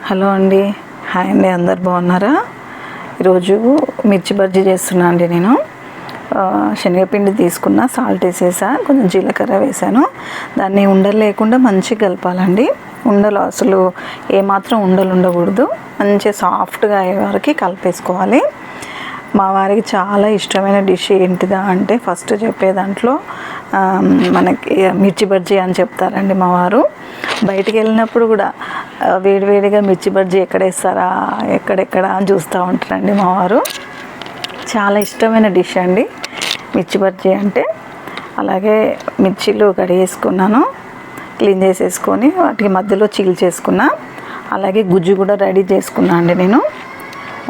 Hello అండి, hi అండి, అందరు బాగున్నారా? ఈరోజు మిర్చి బజ్జీ చేస్తున్నా అండి. నేను శనగపిండి తీసుకున్న, సాల్ట్ వేసేసా, కొంచెం జీలకర్ర వేసాను. దాన్ని ఉండలు లేకుండా మంచిగా కలపాలండి. ఉండలు అసలు ఏమాత్రం ఉండలు ఉండకూడదు. మంచిగా సాఫ్ట్గా అయ్యే వరకు కలిపేసుకోవాలి. మా వారికి చాలా ఇష్టమైన డిష్ ఏంటిదా అంటే ఫస్ట్ చెప్పే దాంట్లో మనకి మిర్చి బజ్జీ అని చెప్తారండి మా వారు. బయటికి వెళ్ళినప్పుడు కూడా వేడివేడిగా మిర్చి బజ్జీ ఎక్కడ వేస్తారా ఎక్కడెక్కడ అని చూస్తూ ఉంటారండి మా వారు. చాలా ఇష్టమైన డిష్ అండి మిర్చి బజ్జీ అంటే. అలాగే మిర్చీలు కడిగేసుకున్నాను, క్లీన్ చేసేసుకొని వాటికి మధ్యలో చీల్చేసుకున్నా. అలాగే గుజ్జు కూడా రెడీ చేసుకున్నా అండి. నేను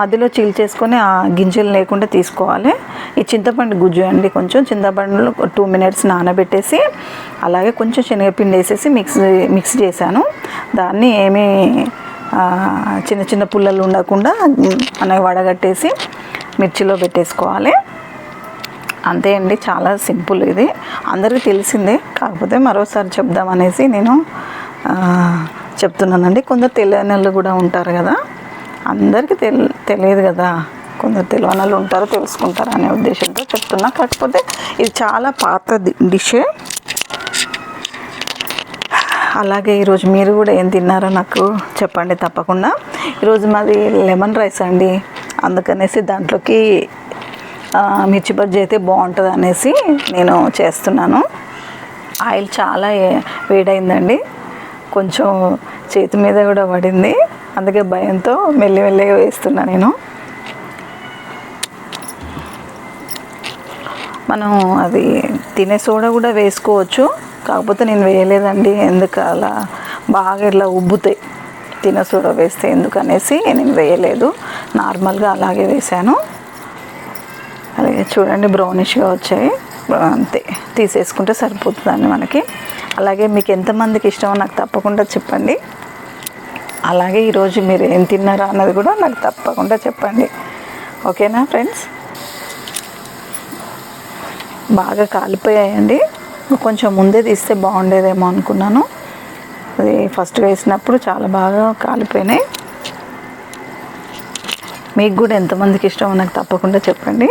మధ్యలో చీల్చేసుకొని ఆ గింజలు లేకుండా తీసుకోవాలి. ఈ చింతపండు గుజ్జు అండి, కొంచెం చింతపండులో 2 minutes నానబెట్టేసి అలాగే కొంచెం శనగపిండి వేసేసి మిక్స్ చేశాను. దాన్ని ఏమీ చిన్న చిన్న పుల్లలు ఉండకుండా మనకి వడగట్టేసి మిర్చిలో పెట్టేసుకోవాలి. అంతే అండి, చాలా సింపుల్. ఇది అందరికీ తెలిసిందే, కాకపోతే మరోసారి చెప్దామనేసి నేను చెప్తున్నానండి. కొందరు తెలియని వాళ్ళు కూడా ఉంటారు కదా, అందరికీ తెలియదు కదా, కొందరు తెలియని వాళ్ళు ఉంటారు, తెలుసుకుంటారు అనే ఉద్దేశంతో చెప్తున్నా. కాకపోతే ఇది చాలా పాత డిష్. అలాగే ఈరోజు మీరు కూడా ఏం తిన్నారో నాకు చెప్పండి తప్పకుండా. ఈరోజు మాది లెమన్ రైస్ అండి, అందుకనేసి దాంట్లోకి మిర్చి బజ్జీ అయితే బాగుంటుంది అనేసి నేను చేస్తున్నాను. ఆయిల్ చాలా వేడైందండి, కొంచెం చేతి మీద కూడా పడింది, అందుకే భయంతో మెల్లిమెల్లిగా వేస్తున్నా నేను. మనం అది తినే సోడా కూడా వేసుకోవచ్చు, కాకపోతే నేను వేయలేదండి. ఎందుకు అలా బాగా ఇట్లా ఉబ్బుతాయి తినే సోడా వేస్తే, ఎందుకనేసి నేను వేయలేదు. నార్మల్గా అలాగే వేసాను. అలాగే చూడండి బ్రౌనిష్గా వచ్చాయి, అంతే తీసేసుకుంటే సరిపోతుందండి మనకి. అలాగే మీకు ఎంతమందికి ఇష్టమో నాకు తప్పకుండా చెప్పండి. అలాగే ఈరోజు మీరు ఏం తిన్నారా అన్నది కూడా నాకు తప్పకుండా చెప్పండి. ఓకేనా ఫ్రెండ్స్? బాగా కాలిపోయాయండి, కొంచెం ముందే తీస్తే బాగుండేదేమో అనుకున్నాను. అది ఫస్ట్ వేసినప్పుడు చాలా బాగా కాలిపోయినాయి. మీకు కూడా ఎంతమందికి ఇష్టమో నాకు తప్పకుండా చెప్పండి.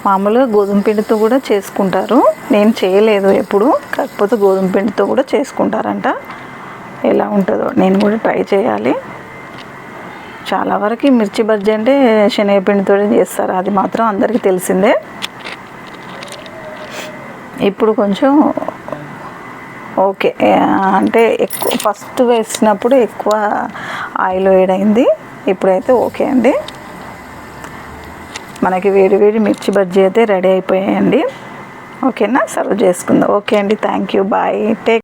మామూలుగా గోధుమ పిండితో కూడా చేసుకుంటారు, నేను చేయలేదు ఎప్పుడు, కాకపోతే గోధుమ పిండితో కూడా చేసుకుంటారంట. ఎలా ఉంటుందో నేను కూడా ట్రై చేయాలి. చాలా వరకు మిర్చి బజ్జీ అంటే శనగపిండితో చేస్తారు, అది మాత్రం అందరికీ తెలిసిందే. ఇప్పుడు కొంచెం ఓకే అంటే ఎక్కువ ఫస్ట్ వేసినప్పుడు ఎక్కువ ఆయిల్ వేడైంది, ఇప్పుడైతే ఓకే అండి. మనకి వేడి వేడి మిర్చి బజ్జీ అయితే రెడీ అయిపోయాయండి. ఓకేనా? సర్వ్ చేసుకుందాం. ఓకే అండి, థ్యాంక్ యూ, బాయ్, టేక్